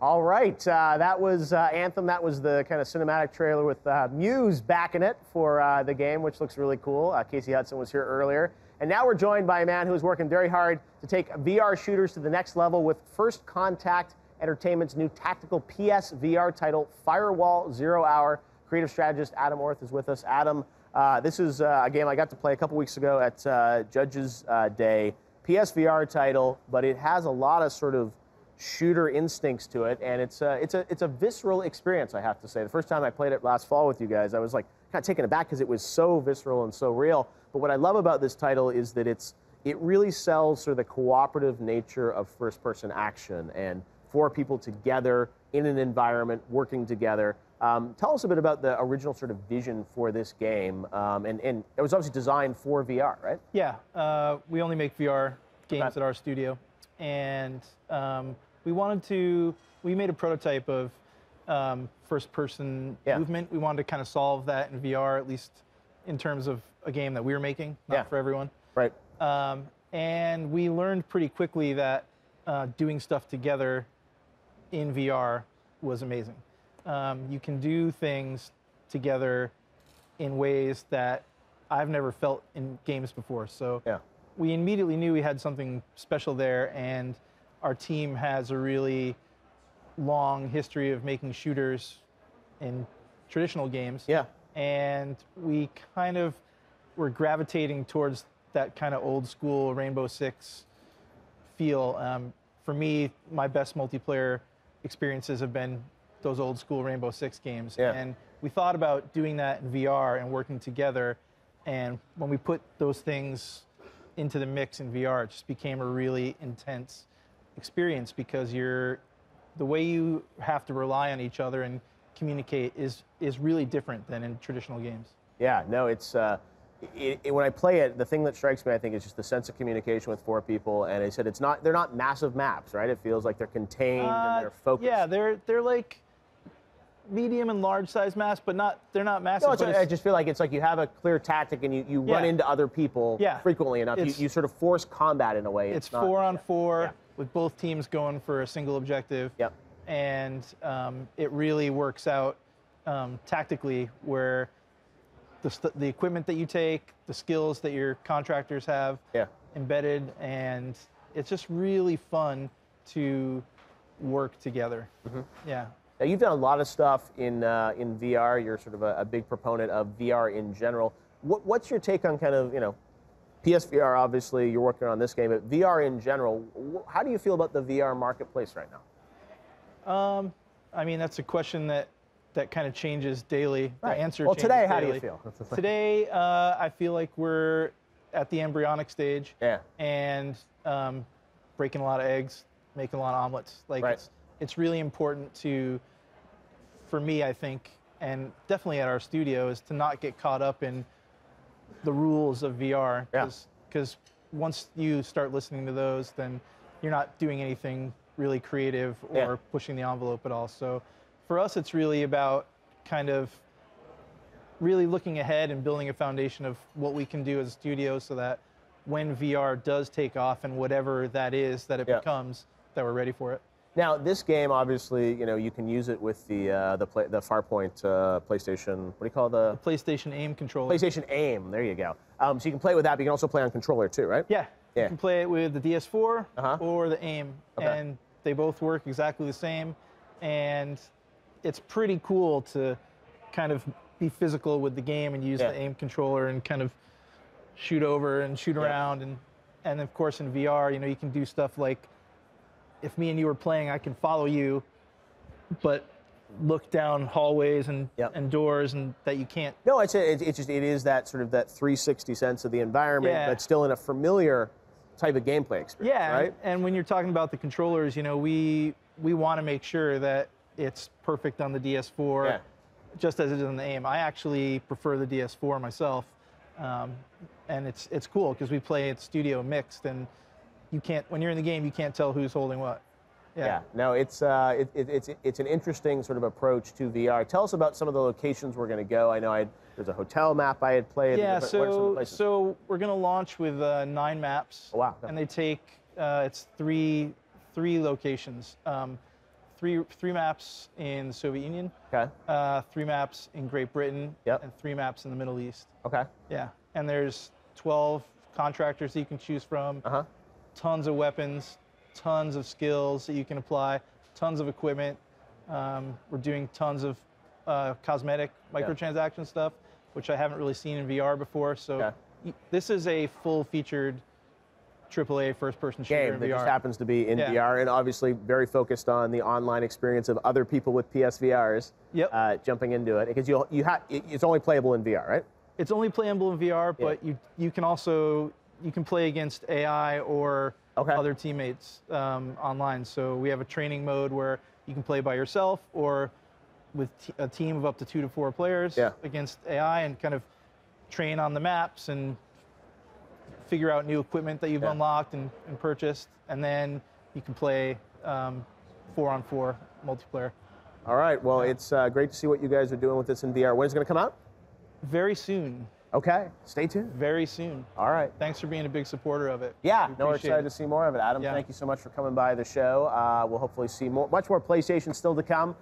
All right, that was Anthem. That was the kind of cinematic trailer with Muse backing it for the game, which looks really cool. Casey Hudson was here earlier. And now we're joined by a man who's working very hard to take VR shooters to the next level with First Contact Entertainment's new tactical PS VR title, Firewall 0 Hour. Creative strategist Adam Orth is with us. Adam, this is a game I got to play a couple weeks ago at Judges Day. PSVR title, but it has a lot of sort of shooter instincts to it, and it's a visceral experience, I have to say. The first time I played it last fall with you guys, I was like kind of taken aback because it was so visceral and so real. But what I love about this title is that it really sells sort of the cooperative nature of first-person action and four people together in an environment working together. Tell us a bit about the original sort of vision for this game, and it was obviously designed for VR, right? Yeah, we only make VR games at our studio, and we made a prototype of first-person movement. We wanted to kind of solve that in VR, at least in terms of a game that we were making, not for everyone. Right. And we learned pretty quickly that doing stuff together in VR was amazing. You can do things together in ways that I've never felt in games before. So we immediately knew we had something special there, and our team has a really long history of making shooters in traditional games. Yeah. And we kind of were gravitating towards that kind of old school Rainbow Six feel. For me, my best multiplayer experiences have been those old school Rainbow Six games. Yeah. And we thought about doing that in VR and working together. And when we put those things into the mix in VR, it just became a really intense experience, because the way you have to rely on each other and communicate is really different than in traditional games. Yeah, no, it's when I play it, the thing that strikes me, I think, is just the sense of communication with four people. And I said they're not massive maps, right? It feels like they're contained and they're focused. Yeah, they're like medium and large size maps, but they're not massive. No, I just feel like it's like you have a clear tactic and you run into other people frequently enough. You sort of force combat in a way. It's 4-on-4 with both teams going for a single objective. Yep. And it really works out tactically, where the equipment that you take, the skills that your contractors have embedded, and it's just really fun to work together. Mm-hmm. Yeah. Now, you've done a lot of stuff in VR. You're sort of a big proponent of VR in general. What's your take on kind of, PSVR, obviously, you're working on this game, but VR in general, how do you feel about the VR marketplace right now? I mean, that's a question that kind of changes daily. Right. The answer changes daily. Well, today, how do you feel? Today, I feel like we're at the embryonic stage. Yeah. And breaking a lot of eggs, making a lot of omelets. Like, it's really important for me, I think, and definitely at our studio, is to not get caught up in the rules of VR. Because once you start listening to those, then you're not doing anything really creative or pushing the envelope at all. So for us, it's really about kind of really looking ahead and building a foundation of what we can do as a studio, so that when VR does take off, and whatever that is that it becomes, that we're ready for it. Now, this game, obviously, you can use it with the Farpoint PlayStation. What do you call the PlayStation Aim controller? PlayStation Aim. There you go. So you can play with that, but you can also play on controller too, right? Yeah. You can play it with the DS4 or the Aim, and they both work exactly the same. And it's pretty cool to kind of be physical with the game and use the Aim controller and kind of shoot over and shoot around. And of course, in VR, you can do stuff like, if me and you were playing, I can follow you, but look down hallways and doors, and that you can't. No, it is that sort of that 360 sense of the environment, but still in a familiar type of gameplay experience. Yeah, right. And when you're talking about the controllers, we want to make sure that it's perfect on the DS4, just as it is on the Aim. I actually prefer the DS4 myself, and it's cool because we play at studio mixed, and you can't, when you're in the game, you can't tell who's holding what. Yeah. No, it's an interesting sort of approach to VR. Tell us about some of the locations we're going to go. I know there's a hotel map I had played. Yeah. So we're going to launch with 9 maps. Oh, wow. And they take it's three locations. three maps in the Soviet Union. Okay. 3 maps in Great Britain. Yep. And 3 maps in the Middle East. Okay. Yeah. And there's 12 contractors that you can choose from. Tons of weapons, tons of skills that you can apply, tons of equipment. We're doing tons of cosmetic microtransaction stuff, which I haven't really seen in VR before. So this is a full-featured AAA first-person shooter game in that VR. just happens to be in VR, and obviously very focused on the online experience of other people with PSVRs jumping into it, because it's only playable in VR, right? It's only playable in VR, but you can also play against AI or other teammates online. So we have a training mode where you can play by yourself or with a team of up to 2 to 4 players against AI and kind of train on the maps and figure out new equipment that you've unlocked and purchased, and then you can play 4-on-4 multiplayer. All right, well, it's great to see what you guys are doing with this in VR. When's it going to come out? Very soon. Okay, stay tuned. Very soon. All right. Thanks for being a big supporter of it. Yeah, we're excited to see more of it. Adam, Yeah. thank you so much for coming by the show. We'll hopefully see much more PlayStation still to come.